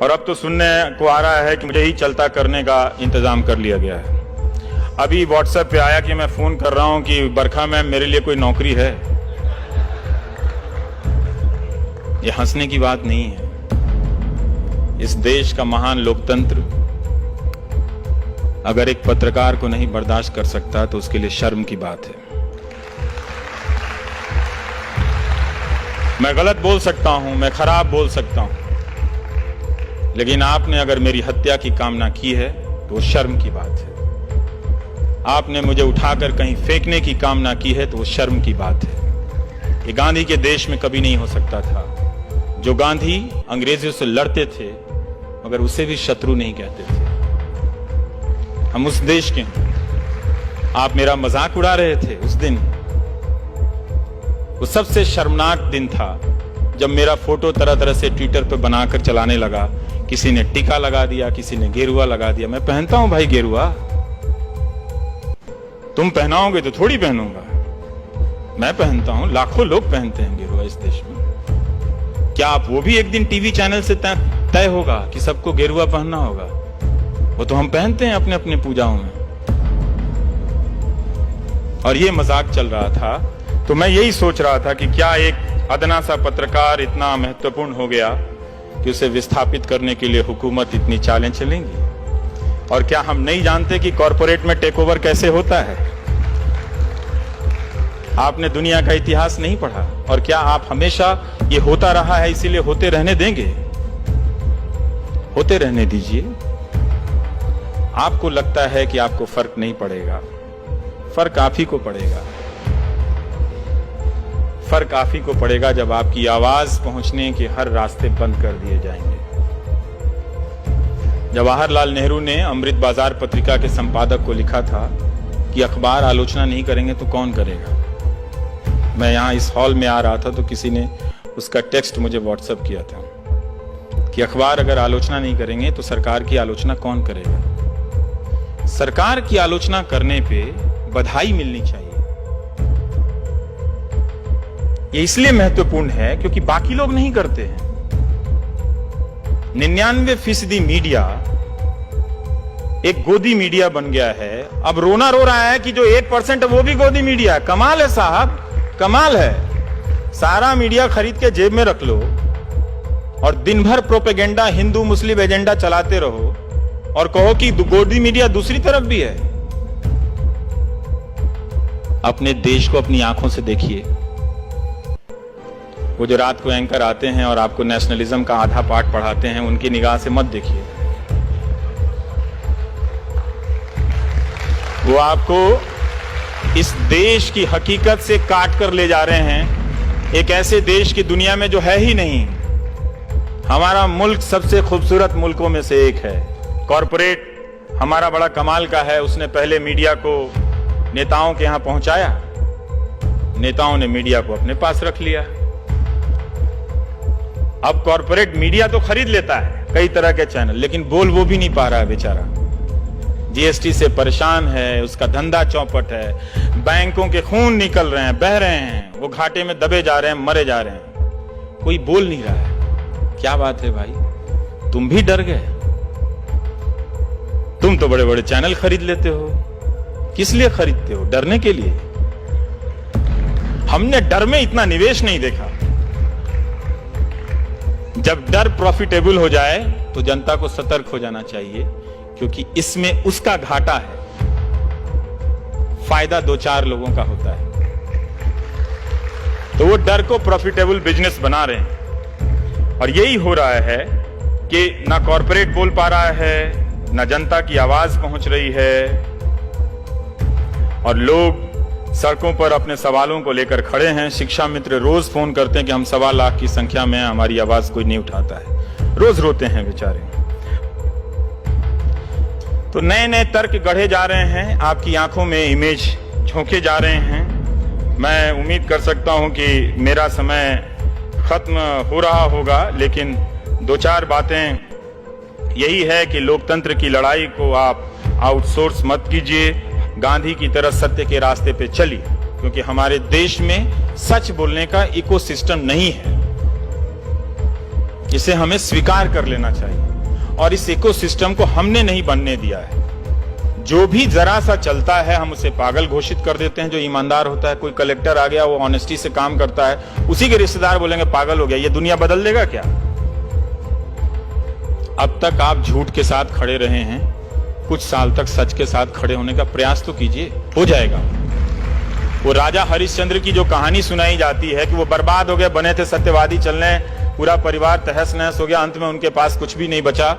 और अब तो सुनने को आ रहा है कि मुझे ही चलता करने का इंतजाम कर लिया गया है। अभी व्हाट्सएप पे आया कि मैं फोन कर रहा हूं कि बरखा मैम मेरे लिए कोई नौकरी है। ये हंसने की बात नहीं है। इस देश का महान लोकतंत्र अगर एक पत्रकार को नहीं बर्दाश्त कर सकता तो उसके लिए शर्म की बात है। मैं गलत बोल सकता हूं, मैं खराब बोल सकता हूं, लेकिन आपने अगर मेरी हत्या की कामना की है तो वो शर्म की बात है। आपने मुझे उठाकर कहीं फेंकने की कामना की है तो वो शर्म की बात है। ये गांधी के देश में कभी नहीं हो सकता था। जो गांधी अंग्रेजों से लड़ते थे मगर उसे भी शत्रु नहीं कहते थे। हम उस देश के हैं। आप मेरा मजाक उड़ा रहे थे उस दिन। वो सबसे शर्मनाक दिन था जब मेरा फोटो तरह तरह से ट्विटर पे बनाकर चलाने लगा। किसी ने टीका लगा दिया, किसी ने गेरुआ लगा दिया। मैं पहनता हूं भाई गेरुआ, तुम पहनाओगे तो थोड़ी पहनूंगा। मैं पहनता हूं, लाखों लोग पहनते हैं गेरुआ इस देश में। क्या आप वो भी एक दिन टीवी चैनल से तय होगा कि सबको गेरुआ पहनना होगा? वो तो हम पहनते हैं अपने अपने पूजाओं में। और ये मजाक चल रहा था तो मैं यही सोच रहा था कि क्या एक अदना सा पत्रकार इतना महत्वपूर्ण हो गया कि उसे विस्थापित करने के लिए हुकूमत इतनी चालें चलेंगी? और क्या हम नहीं जानते कि कॉरपोरेट में टेक ओवर कैसे होता है? आपने दुनिया का इतिहास नहीं पढ़ा? और क्या आप हमेशा ये होता रहा है इसीलिए होते रहने देंगे? होते रहने दीजिए। आपको लगता है कि आपको फर्क नहीं पड़ेगा, फर्क आप ही को पड़ेगा। फर्क आप ही को पड़ेगा जब आपकी आवाज पहुंचने के हर रास्ते बंद कर दिए जाएंगे। जवाहरलाल नेहरू ने अमृत बाजार पत्रिका के संपादक को लिखा था कि अखबार आलोचना नहीं करेंगे तो कौन करेगा। मैं यहां इस हॉल में आ रहा था तो किसी ने उसका टेक्स्ट मुझे व्हाट्सएप किया था कि अखबार अगर आलोचना नहीं करेंगे तो सरकार की आलोचना कौन करेगा। सरकार की आलोचना करने पे बधाई मिलनी चाहिए। ये इसलिए महत्वपूर्ण है क्योंकि बाकी लोग नहीं करते हैं। 99% मीडिया एक गोदी मीडिया बन गया है। अब रोना रो रहा है कि जो 1% है वो भी गोदी मीडिया है। कमाल है साहब, कमाल है। सारा मीडिया खरीद के जेब में रख लो और दिन भर प्रोपेगेंडा हिंदू मुस्लिम एजेंडा चलाते रहो और कहो कि गोदी मीडिया दूसरी तरफ भी है। अपने देश को अपनी आंखों से देखिए। वो जो रात को एंकर आते हैं और आपको नेशनलिज्म का आधा पाठ पढ़ाते हैं, उनकी निगाह से मत देखिए। वो आपको इस देश की हकीकत से काट कर ले जा रहे हैं, एक ऐसे देश की दुनिया में जो है ही नहीं। हमारा मुल्क सबसे खूबसूरत मुल्कों में से एक है। कॉरपोरेट हमारा बड़ा कमाल का है। उसने पहले मीडिया को नेताओं के यहां पहुंचाया, नेताओं ने मीडिया को अपने पास रख लिया। अब कॉरपोरेट मीडिया तो खरीद लेता है कई तरह के चैनल, लेकिन बोल वो भी नहीं पा रहा है बेचारा। जीएसटी से परेशान है, उसका धंधा चौपट है, बैंकों के खून निकल रहे हैं, बह रहे हैं, वो घाटे में दबे जा रहे हैं, मरे जा रहे हैं, कोई बोल नहीं रहा है। क्या बात है भाई, तुम भी डर गए? तुम तो बड़े बड़े चैनल खरीद लेते हो। किस लिए खरीदते हो? डरने के लिए? हमने डर में इतना निवेश नहीं देखा। जब डर प्रॉफिटेबल हो जाए तो जनता को सतर्क हो जाना चाहिए, क्योंकि इसमें उसका घाटा है, फायदा 2-4 लोगों का होता है। तो वो डर को प्रॉफिटेबल बिजनेस बना रहे हैं। और यही हो रहा है कि ना कॉरपोरेट बोल पा रहा है, ना जनता की आवाज पहुंच रही है, और लोग सड़कों पर अपने सवालों को लेकर खड़े हैं। शिक्षा मित्र रोज फोन करते हैं कि हम 1.25 लाख की संख्या में, हमारी आवाज कोई नहीं उठाता है। रोज रोते हैं बेचारे। तो नए नए तर्क गढ़े जा रहे हैं, आपकी आंखों में इमेज झोंके जा रहे हैं। मैं उम्मीद कर सकता हूं कि मेरा समय खत्म हो रहा होगा, लेकिन 2-4 बातें यही है कि लोकतंत्र की लड़ाई को आप आउटसोर्स मत कीजिए। गांधी की तरह सत्य के रास्ते पे चलिए, क्योंकि हमारे देश में सच बोलने का इकोसिस्टम नहीं है। इसे हमें स्वीकार कर लेना चाहिए और इस इकोसिस्टम को हमने नहीं बनने दिया है। जो भी जरा सा चलता है हम उसे पागल घोषित कर देते हैं। जो ईमानदार होता है, कोई कलेक्टर आ गया, वो ऑनेस्टी से काम करता है, उसी के रिश्तेदार बोलेंगे पागल हो गया। ये दुनिया बदल देगा क्या? अब तक आप झूठ के साथ खड़े रहे हैं, कुछ साल तक सच के साथ खड़े होने का प्रयास तो कीजिए, हो जाएगा। वो राजा हरिश्चंद्र की जो कहानी सुनाई जाती है कि वो बर्बाद हो गए, बने थे सत्यवादी चलने, पूरा परिवार तहस नहस हो गया, अंत में उनके पास कुछ भी नहीं बचा।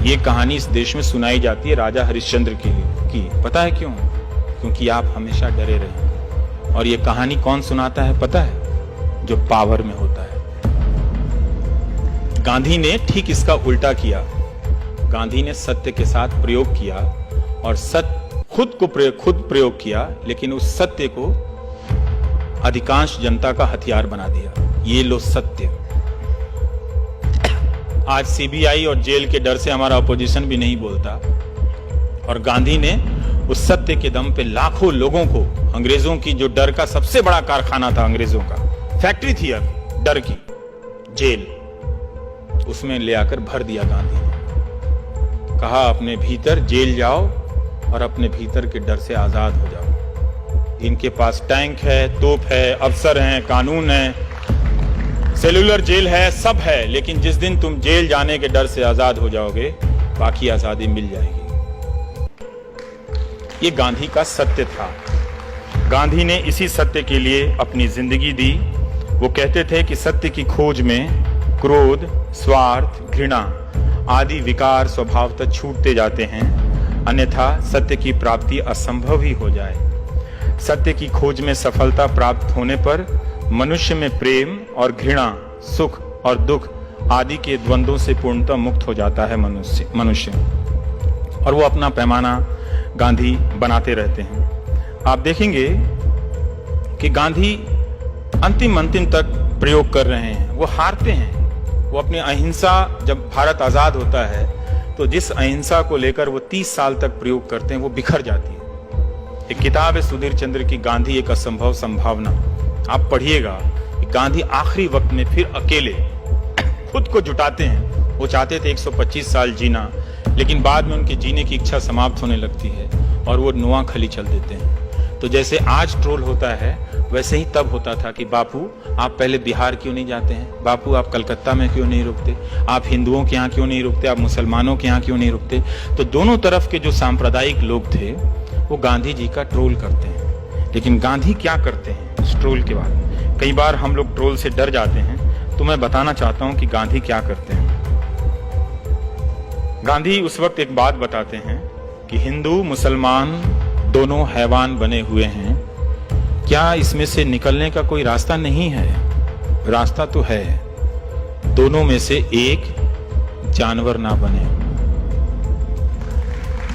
ये कहानी इस देश में सुनाई जाती है राजा हरिश्चंद्र की। पता है क्यों? क्योंकि आप हमेशा डरे रहे। और ये कहानी कौन सुनाता है पता है? जो पावर में होता है। गांधी ने ठीक इसका उल्टा किया। गांधी ने सत्य के साथ प्रयोग किया और खुद प्रयोग किया, लेकिन उस सत्य को अधिकांश जनता का हथियार बना दिया। ये लो सत्य। आज सीबीआई और जेल के डर से हमारा अपोजिशन भी नहीं बोलता, और गांधी ने उस सत्य के दम पे लाखों लोगों को, अंग्रेजों की जो डर का सबसे बड़ा कारखाना था, अंग्रेजों का फैक्ट्री थी अब डर की, जेल, उसमें ले आकर भर दिया। गांधी ने कहा अपने भीतर जेल जाओ और अपने भीतर के डर से आजाद हो जाओ। इनके पास टैंक है, तोप है, अफसर हैं, कानून है, सेलुलर जेल है, सब है, लेकिन जिस दिन तुम जेल जाने के डर से आजाद हो जाओगे, बाकी आजादी मिल जाएगी। ये गांधी का सत्य था। गांधी ने इसी सत्य के लिए अपनी जिंदगी दी। वो कहते थे कि सत्य की खोज में क्रोध, स्वार्थ, घृणा आदि विकार स्वभावतः छूटते जाते हैं, अन्यथा सत्य की प्राप्ति असंभव ही हो जाए। सत्य की खोज में सफलता प्राप्त होने पर मनुष्य में प्रेम और घृणा, सुख और दुख आदि के द्वंद्वों से पूर्णतः मुक्त हो जाता है मनुष्य। और वो अपना पैमाना गांधी बनाते रहते हैं। आप देखेंगे कि गांधी अंतिम तक प्रयोग कर रहे हैं। वो हारते हैं। वो अपनी अहिंसा, जब भारत आजाद होता है तो जिस अहिंसा को लेकर वो 30 साल तक प्रयोग करते हैं, वो बिखर जाती है। एक किताब है सुधीर चंद्र की, गांधी एक असंभव संभावना। आप पढ़िएगा कि गांधी आखिरी वक्त में फिर अकेले खुद को जुटाते हैं। वो चाहते थे 125 साल जीना, लेकिन बाद में उनके जीने की इच्छा समाप्त होने लगती है और वो नुआखली चल देते हैं। तो जैसे आज ट्रोल होता है, वैसे ही तब होता था कि बापू आप पहले बिहार क्यों नहीं जाते हैं, बापू आप कलकत्ता में क्यों नहीं रुकते, आप हिंदुओं के यहाँ क्यों नहीं रुकते, आप मुसलमानों के यहाँ क्यों नहीं रुकते। तो दोनों तरफ के जो सांप्रदायिक लोग थे वो गांधी जी का ट्रोल करते हैं। लेकिन गांधी क्या करते हैं इस ट्रोल के बाद? कई बार हम लोग ट्रोल से डर जाते हैं, तो मैं बताना चाहता हूं कि गांधी क्या करते हैं। गांधी उस वक्त एक बात बताते हैं कि हिंदू मुसलमान दोनों हैवान बने हुए हैं, क्या इसमें से निकलने का कोई रास्ता नहीं है? रास्ता तो है, दोनों में से एक जानवर ना बने।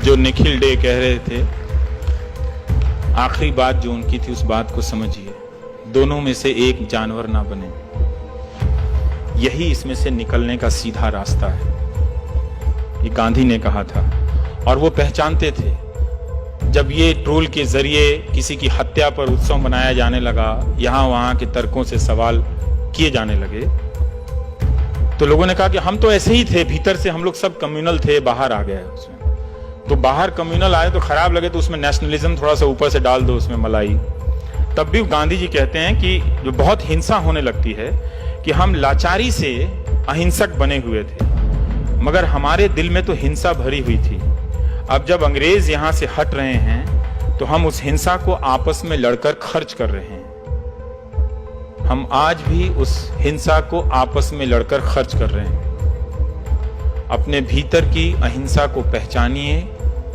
जो निखिल डे कह रहे थे, आखिरी बात जो उनकी थी, उस बात को समझिए, दोनों में से एक जानवर ना बने। यही इसमें से निकलने का सीधा रास्ता है, ये गांधी ने कहा था। और वो पहचानते थे, जब ये ट्रोल के जरिए किसी की हत्या पर उत्सव मनाया जाने लगा, यहां वहां के तर्कों से सवाल किए जाने लगे, तो लोगों ने कहा कि हम तो ऐसे ही थे, भीतर से हम लोग सब कम्युनल थे, बाहर आ गए उसमें। तो बाहर कम्युनल आए तो खराब लगे, तो उसमें नेशनलिज्म थोड़ा सा ऊपर से डाल दो, उसमें मलाई। तब भी गांधी जी कहते हैं कि जो बहुत हिंसा होने लगती है, कि हम लाचारी से अहिंसक बने हुए थे, मगर हमारे दिल में तो हिंसा भरी हुई थी। अब जब अंग्रेज यहां से हट रहे हैं, तो हम उस हिंसा को आपस में लड़कर खर्च कर रहे हैं। हम आज भी उस हिंसा को आपस में लड़कर खर्च कर रहे हैं। अपने भीतर की अहिंसा को पहचानिए,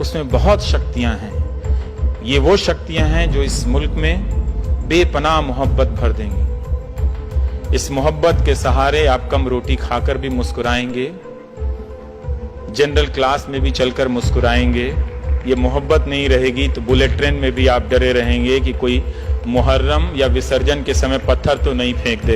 उसमें बहुत शक्तियां हैं। ये वो शक्तियां हैं जो इस मुल्क में बेपनाह मोहब्बत भर देंगी। इस मोहब्बत के सहारे आप कम रोटी खाकर भी मुस्कुराएंगे, जनरल क्लास में भी चलकर मुस्कुराएंगे। ये मोहब्बत नहीं रहेगी तो बुलेट ट्रेन में भी आप डरे रहेंगे कि कोई मुहर्रम या विसर्जन के समय पत्थर तो नहीं फेंक दे।